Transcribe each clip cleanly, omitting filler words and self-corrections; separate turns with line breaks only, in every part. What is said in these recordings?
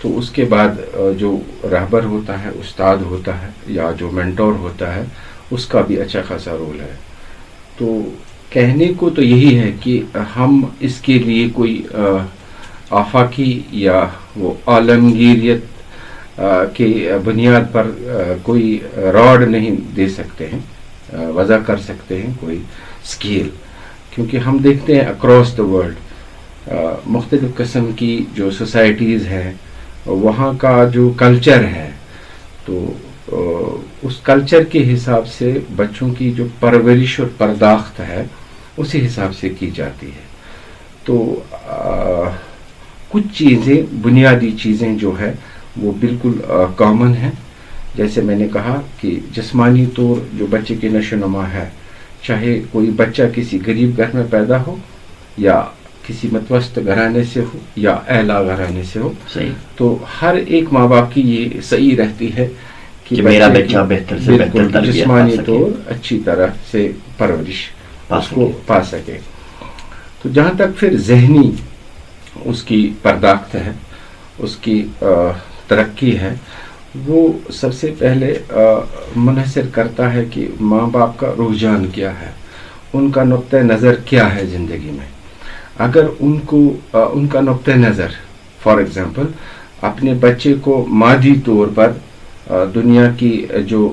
تو اس کے بعد جو رہبر ہوتا ہے، استاد ہوتا ہے یا جو مینٹور ہوتا ہے، اس کا بھی اچھا خاصا رول ہے. تو کہنے کو تو یہی ہے کہ ہم اس کے لیے کوئی آفاقی یا وہ عالمگیریت کی بنیاد پر کوئی راڈ نہیں دے سکتے ہیں، وضع کر سکتے ہیں کوئی اسکیل، کیونکہ ہم دیکھتے ہیں اکراس دا ورلڈ مختلف قسم کی جو سوسائٹیز ہیں، وہاں کا جو کلچر ہے، تو اس کلچر کے حساب سے بچوں کی جو پرورش اور پرداخت ہے اسی حساب سے کی جاتی ہے. تو کچھ چیزیں، بنیادی چیزیں جو ہے وہ بالکل کامن ہیں. جیسے میں نے کہا کہ جسمانی طور جو بچے کی نشو و نما ہے، چاہے کوئی بچہ کسی غریب گھر میں پیدا ہو یا کسی متوسط گھرانے سے ہو یا اعلیٰ گھرانے سے ہو،
صحیح،
تو ہر ایک ماں باپ کی یہ صحیح رہتی ہے
کہ میرا بچہ بہتر سے بہتر تربیت
جسمانی طور اچھی طرح سے پرورش اس کو پا سکے. تو جہاں تک پھر ذہنی اس کی پرداخت ہے، اس کی ترقی ہے، وہ سب سے پہلے منحصر کرتا ہے کہ ماں باپ کا رجحان کیا ہے، ان کا نقطہ نظر کیا ہے زندگی میں. اگر ان کا نقطہ نظر فار ایگزامپل اپنے بچے کو مادی طور پر دنیا کی جو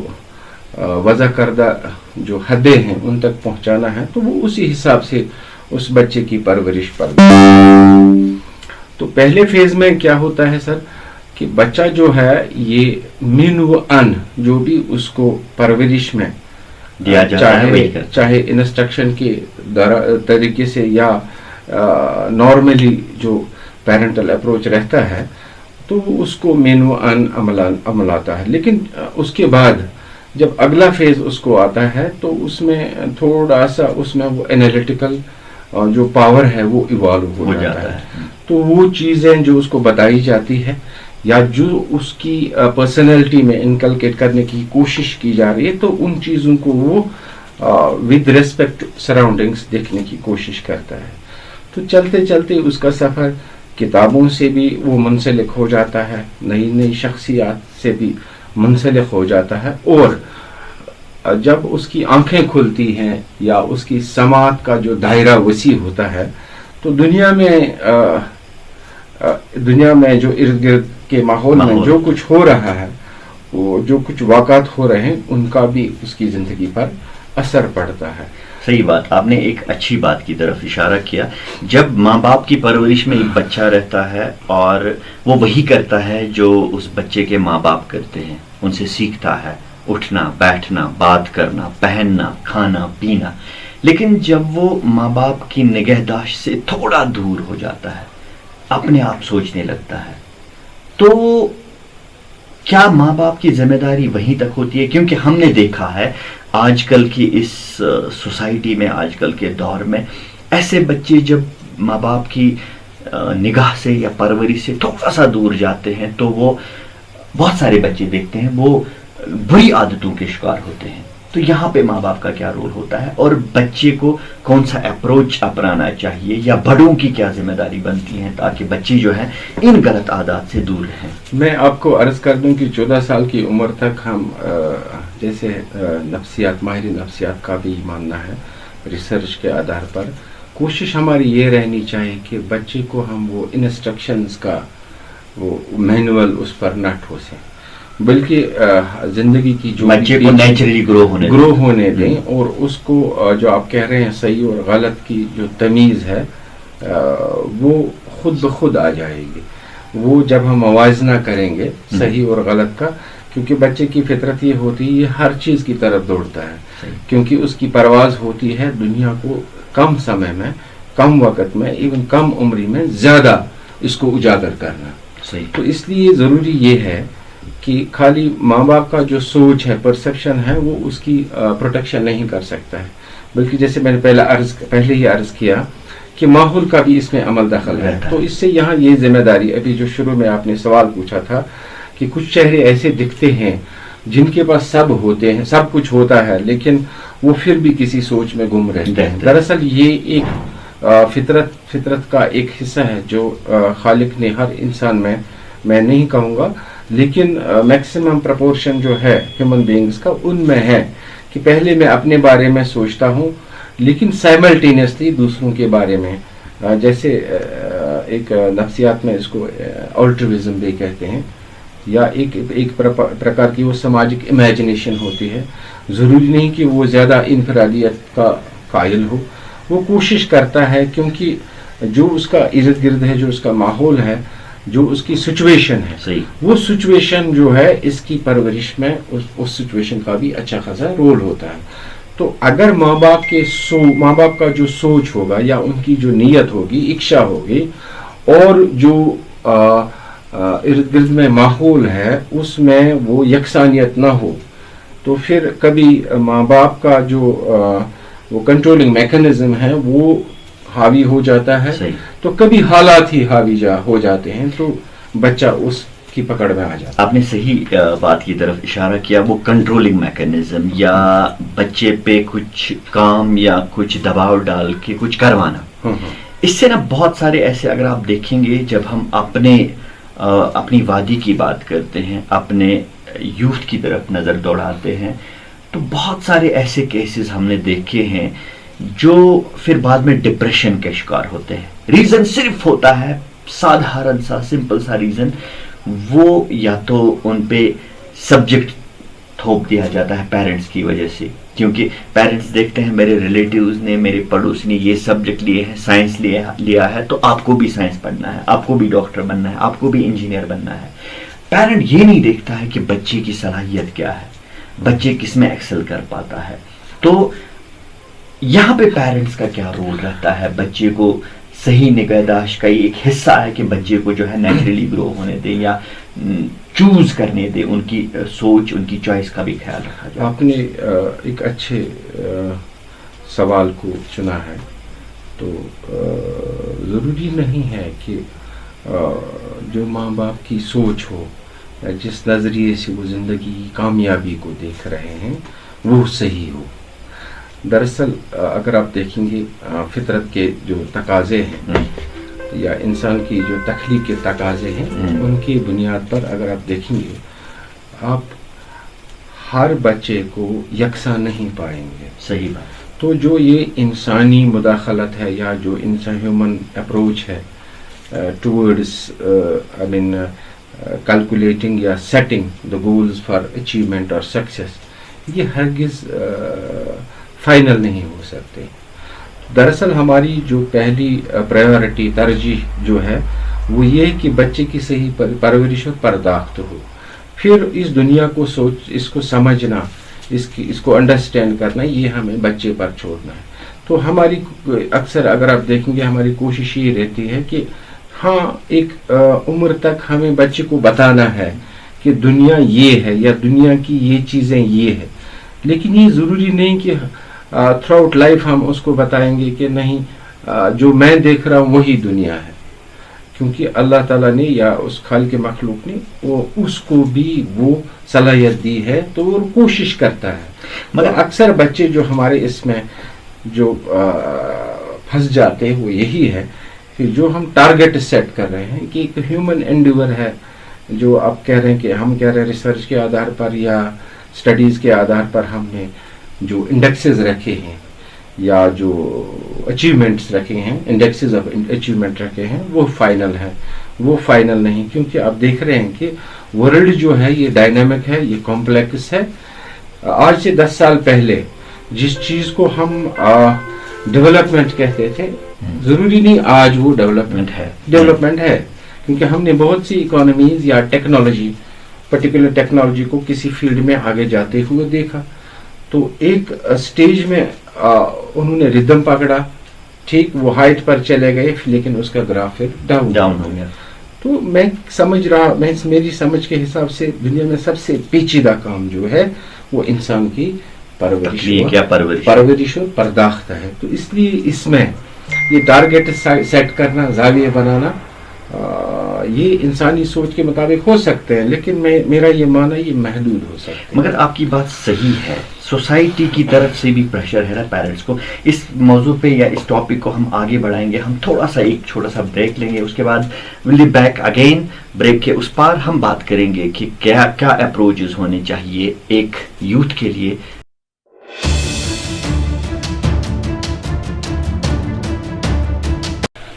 وضع کردہ جو حدیں ہیں ان تک پہنچانا ہے، تو وہ اسی حساب سے اس بچے کی پرورش پر. تو پہلے فیز میں کیا ہوتا ہے سر کہ بچہ جو ہے یہ من و ان جو بھی اس کو پرورش میں
دیا جاتا ہے،
چاہے انسٹرکشن کے طریقے سے یا نارملی جو پیرنٹل اپروچ رہتا ہے، تو وہ اس کو مین و ان عمل آتا ہے. لیکن اس کے بعد جب اگلا فیز اس کو آتا ہے تو اس میں تھوڑا سا اس میں وہ انالیٹیکل جو پاور ہے وہ ایوالو ہو جاتا ہے. تو وہ چیزیں جو اس کو بتائی جاتی ہے یا جو اس کی پرسنالٹی میں انکلکیٹ کرنے کی کوشش کی جا رہی ہے، تو ان چیزوں کو وہ ود ریسپیکٹ سراؤنڈنگس دیکھنے کی کوشش کرتا ہے. تو چلتے چلتے اس کا سفر کتابوں سے بھی وہ منسلک ہو جاتا ہے، نئی نئی شخصیات سے بھی منسلک ہو جاتا ہے، اور جب اس کی آنکھیں کھلتی ہیں یا اس کی سماعت کا جو دائرہ وسیع ہوتا ہے، تو دنیا میں جو ارد گرد کے ماحول میں جو کچھ ہو رہا ہے، وہ جو کچھ واقعات ہو رہے ہیں، ان کا بھی اس کی زندگی پر اثر پڑتا ہے.
صحیح بات، آپ نے ایک اچھی بات کی طرف اشارہ کیا. جب ماں باپ کی پرورش میں ایک بچہ رہتا ہے اور وہ وہی کرتا ہے جو اس بچے کے ماں باپ کرتے ہیں، ان سے سیکھتا ہے اٹھنا، بیٹھنا، بات کرنا، پہننا، کھانا، پینا. لیکن جب وہ ماں باپ کی نگہداشت سے تھوڑا دور ہو جاتا ہے، اپنے آپ سوچنے لگتا ہے، تو کیا ماں باپ کی ذمہ داری وہیں تک ہوتی ہے؟ کیونکہ ہم نے دیکھا ہے آج کل کی اس سوسائٹی میں، آج کل کے دور میں ایسے بچے جب ماں باپ کی نگاہ سے یا پرورش سے تھوڑا سا دور جاتے ہیں، تو وہ بہت سارے بچے دیکھتے ہیں وہ بری عادتوں کے شکار ہوتے ہیں. تو یہاں پہ ماں باپ کا کیا رول ہوتا ہے اور بچے کو کون سا اپروچ اپنانا چاہیے یا بڑوں کی کیا ذمہ داری بنتی ہے تاکہ بچے جو ہیں ان غلط عادات سے دور رہیں؟
میں آپ کو عرض کر دوں کہ 14 سال کی عمر تک ہم جیسے نفسیات، ماہر نفسیات کا بھی ماننا ہے ریسرچ کے آدھار پر، کوشش ہماری یہ رہنی چاہیے کہ بچے کو ہم وہ انسٹرکشنز کا وہ مینول اس پر نہ ٹھوسیں، بلکہ زندگی کی جو
بچے کو نیچرلی گرو
ہونے دیں، اور اس کو جو آپ کہہ رہے ہیں صحیح اور غلط کی جو تمیز ہے وہ خود بخود آ جائے گی. وہ جب ہم موازنہ کریں گے صحیح اور غلط کا، کیونکہ بچے کی فطرت یہ ہوتی ہے، یہ ہر چیز کی طرف دوڑتا ہے، کیونکہ اس کی پرواز ہوتی ہے دنیا کو کم سمے میں، کم وقت میں، ایون کم عمری میں زیادہ اس کو اجاگر کرنا. تو اس لیے ضروری یہ ہے کہ خالی ماں باپ کا جو سوچ ہے، پرسیپشن ہے، وہ اس کی پروٹیکشن نہیں کر سکتا ہے، بلکہ جیسے میں نے پہلے ہی عرض کیا کہ ماحول کا بھی اس میں عمل دخل ہے. تو اس سے یہاں یہ ذمہ داری، ابھی جو شروع میں آپ نے سوال پوچھا تھا کہ کچھ چہرے ایسے دکھتے ہیں جن کے پاس سب ہوتے ہیں، سب کچھ ہوتا ہے، لیکن وہ پھر بھی کسی سوچ میں گم رہتے ہیں. دراصل یہ ایک فطرت کا ایک حصہ ہے جو خالق نے ہر انسان میں میں نہیں کہوں گا، لیکن میکسیمم پرپورشن جو ہے ہیومن بینگز کا ان میں ہے کہ پہلے میں اپنے بارے میں سوچتا ہوں لیکن سائملٹینیسلی دوسروں کے بارے میں. جیسے ایک نفسیات میں اس کو آلٹروازم بھی کہتے ہیں، یا ایک پرکار کی وہ سماجک امیجنیشن ہوتی ہے. ضروری نہیں کہ وہ زیادہ انفرادیت کا قائل ہو، وہ کوشش کرتا ہے کیونکہ جو اس کا ارد گرد ہے، جو اس کا ماحول ہے، جو اس کی سچویشن ہے،
صحیح.
وہ سچویشن جو ہے اس کی پرورش میں اس سچویشن کا بھی اچھا خاصا رول ہوتا ہے. تو اگر ماں باپ کا جو سوچ ہوگا یا ان کی جو نیت ہوگی، اکشا ہوگی، اور جو ارد گرد میں ماحول ہے اس میں وہ یکسانیت نہ ہو، تو پھر کبھی ماں باپ کا جو وہ کنٹرولنگ میکانزم ہے وہ حاوی ہو جاتا ہے،
صحیح.
تو کبھی حالات ہی حاوی ہو جاتے ہیں تو بچہ اس کی پکڑ میں آ جاتا ہے.
آپ نے صحیح بات کی طرف اشارہ کیا، وہ کنٹرولنگ میکانزم یا بچے پہ کچھ کام یا کچھ دباؤ ڈال کے کچھ کروانا. اس سے نا بہت سارے ایسے، اگر آپ دیکھیں گے جب ہم اپنی وادی کی بات کرتے ہیں، اپنے یوتھ کی طرف نظر دوڑاتے ہیں، تو بہت سارے ایسے کیسز ہم نے دیکھے ہیں جو پھر بعد میں ڈپریشن کے شکار ہوتے ہیں. ریزن صرف ہوتا ہے سادھارن سا سمپل سا ریزن، وہ یا تو ان پہ سبجیکٹ تھوپ دیا جاتا ہے پیرنٹس کی وجہ سے، کیونکہ پیرنٹس دیکھتے ہیں میرے ریلیٹیوز نے، میرے پڑوسی نے یہ سبجیکٹ لیے ہیں، سائنس لیا ہے، تو آپ کو بھی سائنس پڑھنا ہے، آپ کو بھی ڈاکٹر بننا ہے، آپ کو بھی انجینئر بننا ہے. پیرنٹ یہ نہیں دیکھتا ہے کہ بچے کی صلاحیت کیا ہے، بچے کس میں ایکسل کر پاتا ہے. تو یہاں پہ پیرنٹس کا کیا رول رہتا ہے؟ بچے کو صحیح نگہداشت کا ایک حصہ ہے کہ بچے کو جو ہے نیچرلی گرو ہونے دے یا چوز کرنے دے، ان کی سوچ، ان کی چوائس کا بھی خیال رکھا جائے.
آپ نے ایک اچھے سوال کو چنا ہے. تو ضروری نہیں ہے کہ جو ماں باپ کی سوچ ہو یا جس نظریے سے وہ زندگی کی کامیابی کو دیکھ رہے ہیں وہ صحیح ہو. دراصل اگر آپ دیکھیں گے فطرت کے جو تقاضے ہیں یا انسان کی جو تخلیق کے تقاضے ہیں، ان کی بنیاد پر اگر آپ دیکھیں گے، آپ ہر بچے کو یکساں نہیں پائیں گے.
صحیح بات.
تو جو یہ انسانی مداخلت ہے یا جو انسان ہیومن اپروچ ہے ٹورڈز کیلکولیٹنگ یا setting the goals for achievement اور سکسیس، یہ ہرگز فائنل نہیں ہو سکتے. دراصل ہماری جو پہلی پرائیورٹی، ترجیح جو ہے وہ یہ ہے کہ بچے کی صحیح پرورش اور پرداخت ہو. پھر اس دنیا کو اس کو سمجھنا، اس کو انڈرسٹینڈ کرنا، یہ ہمیں بچے پر چھوڑنا ہے. تو ہماری اکثر اگر آپ دیکھیں گے ہماری کوشش یہ رہتی ہے کہ ہاں ایک عمر تک ہمیں بچے کو بتانا ہے کہ دنیا یہ ہے یا دنیا کی یہ چیزیں یہ ہے، لیکن یہ ضروری نہیں کہ تھرو آؤٹ لائف ہم اس کو بتائیں گے کہ نہیں جو میں دیکھ رہا ہوں وہی دنیا ہے. کیونکہ اللہ تعالیٰ نے یا اس خالق مخلوق نے وہ اس کو بھی وہ صلاحیت دی ہے، تو وہ کوشش کرتا ہے. مگر اکثر بچے جو ہمارے اس میں جو پھنس جاتے ہیں وہ یہی ہے کہ جو ہم ٹارگٹ سیٹ کر رہے ہیں کہ ایک ہیومن انڈیور ہے، جو آپ کہہ رہے ہیں کہ ہم کہہ رہے ہیں ریسرچ کے آدھار پر یا اسٹڈیز کے آدھار پر ہم نے جو انڈیکسز رکھے ہیں یا جو اچیومنٹس رکھے ہیں، انڈیکسز آف اچیومنٹ رکھے ہیں، وہ فائنل ہے. وہ فائنل نہیں، کیونکہ آپ دیکھ رہے ہیں کہ ورلڈ جو ہے یہ ڈائنامک ہے، یہ کمپلیکس ہے. آج سے 10 سال پہلے جس چیز کو ہم ڈیولپمنٹ کہتے تھے، ضروری نہیں آج وہ ڈیولپمنٹ ہے، کیونکہ ہم نے بہت سی اکانومیز یا ٹیکنالوجی، پرٹیکولر ٹیکنالوجی کو کسی فیلڈ میں آگے جاتے ہوئے دیکھا. تو ایک سٹیج میں انہوں نے ردم پکڑا، ٹھیک وہ ہائٹ پر چلے گئے، لیکن اس کا گراف ڈاؤن ہو گیا. تو میں سمجھ رہا، میری سمجھ کے حساب سے دنیا میں سب سے پیچیدہ کام جو ہے وہ انسان کی پرورش اور پرداخت ہے. تو اس لیے اس میں یہ ٹارگٹ سیٹ کرنا، زاویہ بنانا یہ انسانی سوچ کے مطابق ہو سکتے ہیں، لیکن میرا یہ ماننا یہ محدود ہو سکتے ہیں.
مگر آپ کی بات صحیح ہے، سوسائٹی کی طرف سے بھی پریشر ہے نا پیرنٹس کو. اس موضوع پہ یا اس ٹاپک کو ہم آگے بڑھائیں گے. ہم تھوڑا سا ایک چھوٹا سا بریک لیں گے، اس کے بعد will be back again. Break کے اس پار ہم بات کریں گے کہ کیا کیا اپروچز ہونے چاہیے ایک یوتھ کے لیے.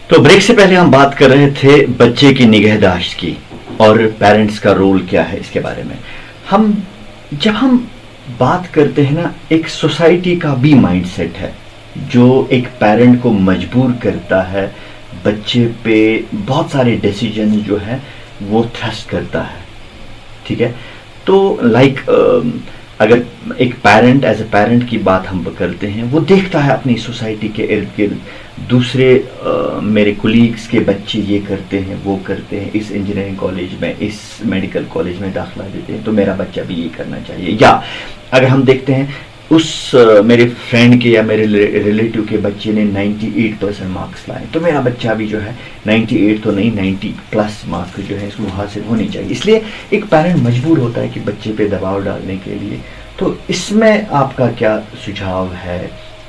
تو بریک سے پہلے ہم بات کر رہے تھے بچے کی نگہداشت کی اور پیرنٹس کا رول کیا ہے اس کے بارے میں. جب ہم بات کرتے ہیں نا، ایک سوسائٹی کا بھی مائنڈ سیٹ ہے جو ایک پیرنٹ کو مجبور کرتا ہے بچے پہ بہت سارے ڈیسیجن جو ہے وہ تھرسٹ کرتا ہے. ٹھیک ہے، تو لائک اگر ایک پیرنٹ ایز اے پیرنٹ کی بات ہم کرتے ہیں، وہ دیکھتا ہے اپنی سوسائٹی کے ارد گرد دوسرے میرے کولیگس کے بچے یہ کرتے ہیں وہ کرتے ہیں، اس انجینئرنگ کالج میں اس میڈیکل کالج میں داخلہ دیتے ہیں تو میرا بچہ بھی یہ کرنا چاہیے. یا اگر ہم دیکھتے ہیں اس میرے فرینڈ کے یا میرے ریلیٹیو کے بچے نے 98% مارکس لائے تو میرا بچہ بھی جو ہے 98 تو نہیں 90+ مارکس جو ہے اس کو حاصل ہونے چاہیے. اس لیے ایک پیرنٹ مجبور ہوتا ہے کہ بچے پہ دباؤ ڈالنے کے لیے. تو اس میں آپ کا کیا سجھاؤ ہے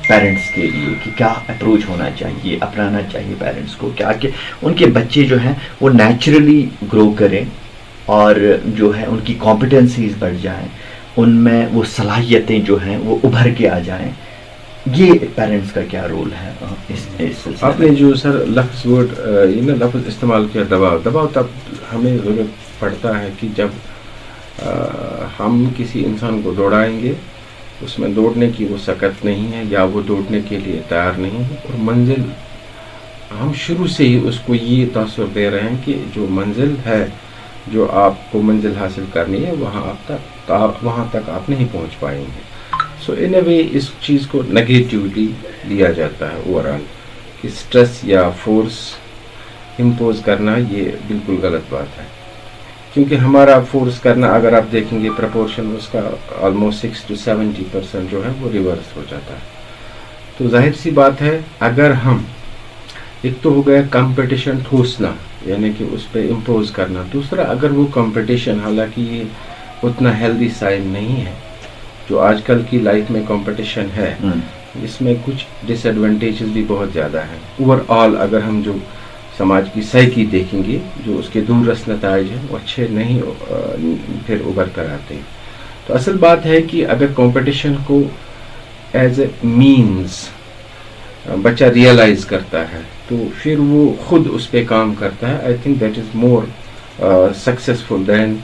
پیرنٹس کے لیے کہ کیا اپروچ ہونا چاہیے، اپنانا چاہیے پیرنٹس کو، کیا کہ ان کے بچے جو ہیں وہ نیچرلی گرو کریں اور جو ہے ان کی کمپیٹنسیز بڑھ جائیں، ان میں وہ صلاحیتیں جو ہیں وہ ابھر کے آ جائیں. یہ پیرنٹس کا کیا رول ہے اس سلسلے؟
آپ نے جو سر لفظ استعمال کیا، دباؤ تب ہمیں ضرورت پڑتا ہے کہ جب ہم کسی انسان کو دوڑائیں گے، اس میں دوڑنے کی وہ سکت نہیں ہے یا وہ دوڑنے کے لیے تیار نہیں ہے، اور منزل ہم شروع سے ہی اس کو یہ تاثر دے رہے ہیں کہ جو منزل ہے، جو آپ کو منزل حاصل کرنی ہے، وہاں تک آپ نہیں پہنچ پائیں گے. سو ان اے وے اس چیز کو نگیٹیولی لیا جاتا ہے اوورآل، کہ سٹریس یا فورس امپوز کرنا یہ بالکل غلط بات ہے. کیونکہ ہمارا فورس کرنا اگر آپ دیکھیں گے پرپورشن اس کا آلموسٹ 6 to 70% جو ہے وہ ریورس ہو جاتا ہے. تو ظاہر سی بات ہے، اگر ہم ایک تو ہو گیا کمپٹیشن ٹھوسنا، یعنی کہ اس پہ امپوز کرنا. دوسرا، اگر وہ کمپٹیشن، حالانکہ یہ اتنا ہیلدی سائن نہیں ہے، جو آج کل کی لائف میں کمپٹیشن ہے، اس میں کچھ ڈس ایڈوانٹیجز بھی بہت زیادہ ہیں. اوور آل اگر ہم جو سماج کی سائیکی دیکھیں گے، جو اس کے دور رس نتائج ہیں وہ اچھے نہیں پھر ابھر کر آتے ہیں. تو اصل بات ہے کہ اگر کمپٹیشن کو ایز اے مینز بچہ ریئلائز کرتا ہے تو پھر وہ خود اس پہ کام کرتا ہے. I think that is more successful than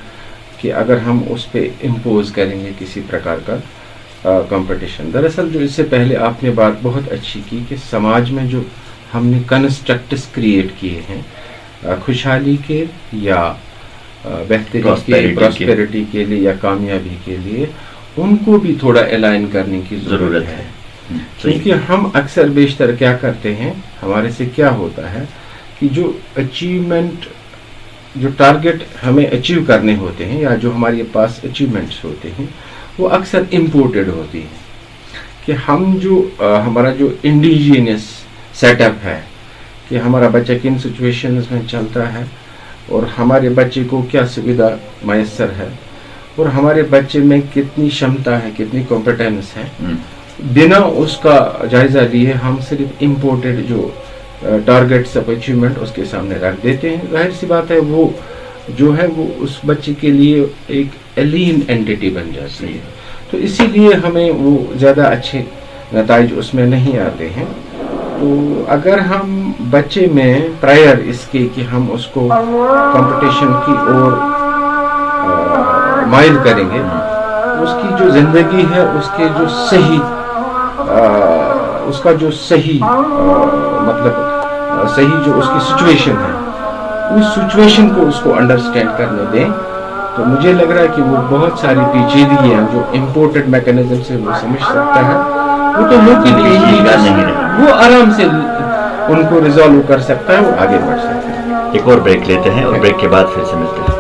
کہ اگر ہم اس پہ امپوز کریں گے کسی پرکار کا کمپٹیشن. دراصل جو اس سے پہلے آپ نے بات بہت اچھی کی کہ سماج میں جو ہم نے کنسٹرکٹس کریٹ کیے ہیں خوشحالی کے یا بہتری کے، پراسپیرٹی کے لیے یا کامیابی کے لیے، ان کو بھی تھوڑا الائن کرنے کی ضرورت ہے. کیونکہ ہم اکثر بیشتر کیا کرتے ہیں، ہمارے سے کیا ہوتا ہے کہ جو اچیومنٹ، جو ٹارگٹ ہمیں اچیو کرنے ہوتے ہیں یا جو ہمارے پاس اچیومنٹس ہوتے ہیں، وہ اکثر امپورٹڈ ہوتی ہیں. کہ ہم جو ہمارا جو انڈیجینس سیٹ اپ ہے کہ ہمارا بچہ کن سچویشنز میں چلتا ہے اور ہمارے بچے کو کیا سویدھا میسر ہے اور ہمارے بچے میں کتنی شمتا ہے، کتنی کمپیٹنس ہے، بنا اس کا جائزہ لیے ہم صرف امپورٹڈ جو ٹارگیٹس آف اچیومنٹ اس کے سامنے رکھ دیتے ہیں. ظاہر سی بات ہے وہ جو ہے وہ اس بچے کے لیے ایک الین اینٹی بن جاتی ہے. تو اسی لیے ہمیں وہ زیادہ اچھے نتائج اس میں نہیں آتے ہیں. تو اگر ہم بچے میں پرائر اس کے کہ ہم اس کو کمپٹیشن کی اور مائل کریں گے، اس کی جو زندگی ہے، اس کے جو صحیح صحیح جو اس کی سچویشن ہے، اس سچویشن کو اس کو انڈرسٹینڈ کرنے دیں. تو مجھے لگ رہا ہے کہ وہ بہت ساری پیچیدگی ہیں جو امپورٹڈ میکانزم سے وہ سمجھ سکتا ہے، وہ تو وہ آرام سے ان کو ریزالو کر سکتا ہے، وہ آگے بڑھ سکتا ہے.
ایک اور بریک لیتے ہیں اور بریک کے بعد پھر سے ملتے ہیں.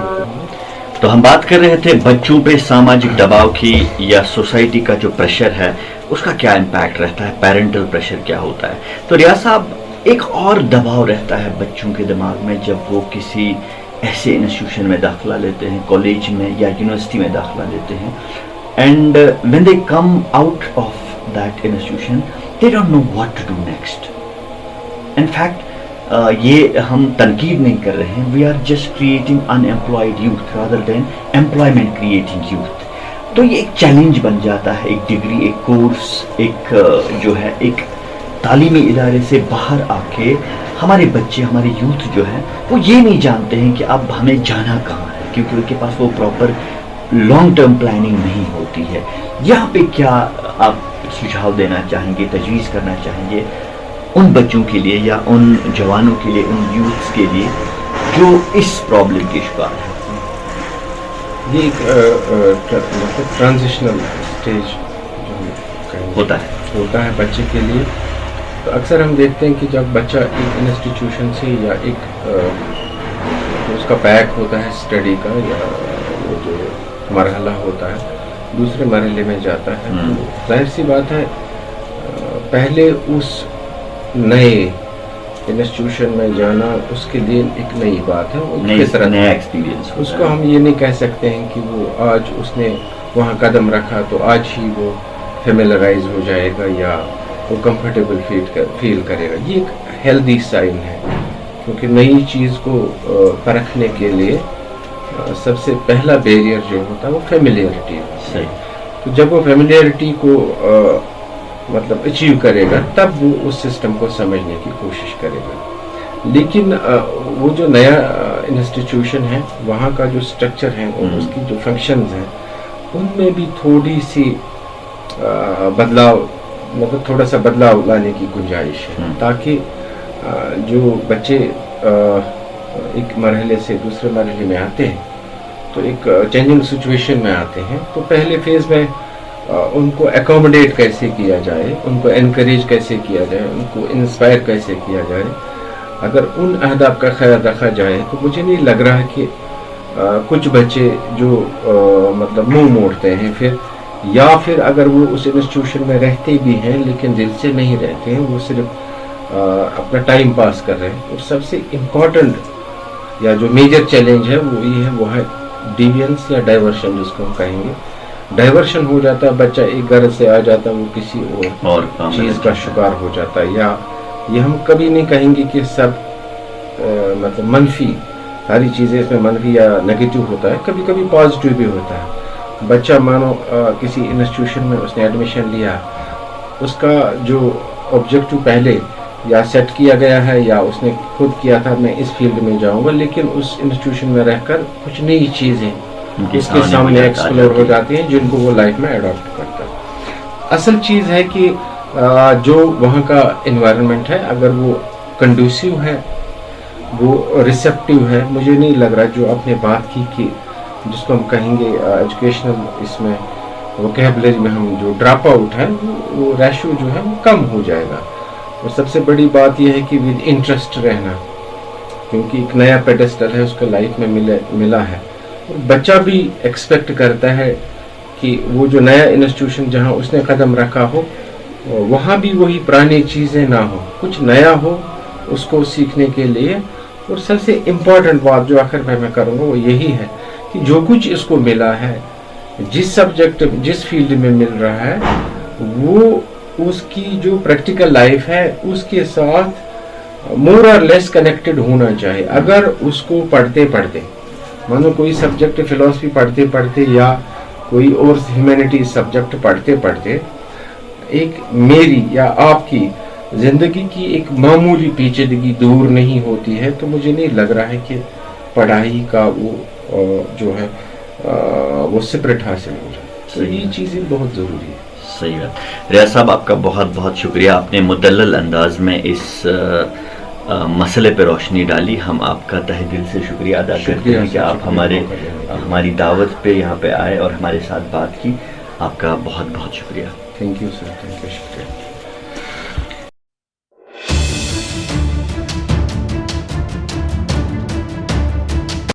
تو ہم بات کر رہے تھے بچوں پہ ساماجک دباؤ کی یا سوسائٹی کا جو پریشر ہے اس کا کیا امپیکٹ رہتا ہے، پیرنٹل پریشر کیا ہوتا ہے. تو ریاض صاحب، ایک اور دباؤ رہتا ہے بچوں کے دماغ میں جب وہ کسی ایسے انسٹیٹیوشن میں داخلہ لیتے ہیں, کالج میں یا یونیورسٹی میں داخلہ لیتے ہیں, and when they come out of that institution they don't know what to do next. In fact یہ ہم تنقید نہیں کر رہے ہیں, we are just creating unemployed youth rather than employment creating youth. تو یہ ایک چیلنج بن جاتا ہے, ایک ڈگری, ایک کورس, ایک جو ہے ایک تعلیمی ادارے سے باہر آ کے ہمارے بچے, ہمارے یوتھ جو ہے وہ یہ نہیں جانتے ہیں کہ اب ہمیں جانا کہاں ہے, کیونکہ ان کے پاس وہ پراپر لانگ ٹرم پلاننگ نہیں ہوتی ہے. یہاں پہ کیا آپ سجھاؤ دینا چاہیں گے, تجویز کرنا چاہیں گے ان بچوں کے لیے یا ان جوانوں کے لیے, ان یوتھس کے لیے جو اس پرابلم کے شکار ہیں؟
یہ ایک مطلب ٹرانزیشنل اسٹیج جو ہوتا ہے بچے کے لیے. تو اکثر ہم دیکھتے ہیں کہ جب بچہ ایک انسٹیٹیوشن سے یا ایک اس کا پیک ہوتا ہے اسٹڈی کا یا وہ جو مرحلہ ہوتا ہے دوسرے مرحلے میں جاتا ہے, تو ظاہر سی بات ہے پہلے اس نئے انسٹیٹیوشن میں جانا اس کے لیے ایک نئی بات ہے,
نیا ایکسپیرینس.
اس کو ہم یہ نہیں کہہ سکتے ہیں کہ وہ آج اس نے وہاں قدم رکھا تو آج ہی وہ فیملرائز ہو جائے گا یا وہ کمفرٹیبل فیل کرے گا. یہ ایک ہیلدی سائن ہے, کیونکہ نئی چیز کو پرکھنے کے لیے سب سے پہلا بیریئر جو ہوتا ہے وہ فیملیئرٹی ہے. تو جب وہ فیملیئرٹی کو مطلب اچیو کرے گا تب وہ اس سسٹم کو سمجھنے کی کوشش کرے گا. لیکن وہ جو نیا انسٹیٹیوشن ہے وہاں کا جو اسٹرکچر ہے اور اس کی جو فنکشنز ہیں ان میں بھی تھوڑی سی بدلاؤ, مطلب تھوڑا سا بدلاؤ لانے کی گنجائش ہے, تاکہ جو بچے ایک مرحلے سے دوسرے مرحلے میں آتے ہیں تو ایک چینجنگ سچویشن میں آتے ہیں, تو پہلے فیز میں ان کو اکوموڈیٹ کیسے کیا جائے, ان کو انکریج کیسے کیا جائے, ان کو انسپائر کیسے کیا جائے. اگر ان اہداف کا خیال رکھا جائے تو مجھے نہیں لگ رہا کہ کچھ بچے جو مطلب منہ موڑتے ہیں پھر اگر وہ اس انسٹیٹیوشن میں رہتے بھی ہیں لیکن دل سے نہیں رہتے ہیں, وہ صرف اپنا ٹائم پاس کر رہے ہیں. اور سب سے امپورٹنٹ یا جو میجر چیلنج ہے وہ یہ ہے, وہ ہے ڈیوینس یا ڈائیورشن جس کو ہم کہیں گے. ڈائیورشن ہو جاتا ہے, بچہ ایک غرض سے آ جاتا ہے, وہ کسی اور چیز کا شکار ہو جاتا ہے. یا یہ ہم کبھی نہیں کہیں گے کہ سب مطلب منفی ساری چیزیں اس میں منفی یا نگیٹو ہوتا ہے, کبھی کبھی پازیٹیو بھی ہوتا ہے. بچہ مانو کسی انسٹیٹیوشن میں اس نے ایڈمیشن لیا, اس کا جو آبجیکٹو پہلے یا سیٹ کیا گیا ہے یا اس نے خود کیا تھا میں اس فیلڈ میں جاؤں گا, لیکن اس انسٹیٹیوشن میں رہ کر کچھ نئی چیزیں اس کے سامنے ایکسپلور ہو جاتی ہیں جن کو وہ لائف میں اڈاپٹ کرتا ہے. اصل چیز ہے کہ جو وہاں کا انوائرمنٹ ہے اگر وہ کنڈوسیو ہے, وہ ریسیپٹیو ہے, مجھے نہیں لگ رہا جو آپ نے بات کی کہ جس کو ہم کہیں گے ایجوکیشنل اس میں ووکیبلری میں ہم جو ڈراپ آؤٹ ہے وہ ریشو جو ہے وہ کم ہو جائے گا. اور سب سے بڑی بات یہ ہے کہ ود انٹرسٹ رہنا, کیونکہ ایک نیا پیڈسٹل ہے اس کو لائف میں ملا ہے. اور بچہ بھی ایکسپیکٹ کرتا ہے کہ وہ جو نیا انسٹیٹیوشن جہاں اس نے قدم رکھا ہو وہاں بھی وہی پرانی چیزیں نہ ہو, کچھ نیا ہو اس کو سیکھنے کے لیے. اور سب سے امپورٹنٹ بات جو آخر میں کروں گا وہ یہی ہے کہ جو کچھ اس کو ملا ہے, جس سبجیکٹ جس فیلڈ میں مل رہا ہے, وہ اس کی جو پریکٹیکل لائف ہے اس کے ساتھ مور اور لیس کنیکٹڈ ہونا چاہیے. اگر اس کو پڑھتے مانو کوئی سبجیکٹ فلاسفی پڑھتے یا کوئی اور ہیومینٹی سبجیکٹ پڑھتے ایک میری یا آپ کی زندگی کی ایک معمولی پیچیدگی دور نہیں ہوتی ہے, تو مجھے نہیں لگ رہا ہے کہ پڑھائی کا وہ جو ہے وہ سپریٹ حاصل ہو رہا ہے. تو یہ چیزیں بہت ضروری ہے.
صحیح بات. ریاض صاحب آپ کا بہت بہت شکریہ, آپ نے مدلل انداز میں اس مسئلے پہ روشنی ڈالی. ہم آپ کا تہ دل سے شکریہ ادا کرتے ہیں کہ آپ ہماری دعوت پہ یہاں پہ آئے اور ہمارے ساتھ بات کی. آپ کا بہت بہت شکریہ.
Thank you sir, thank you, شکریہ.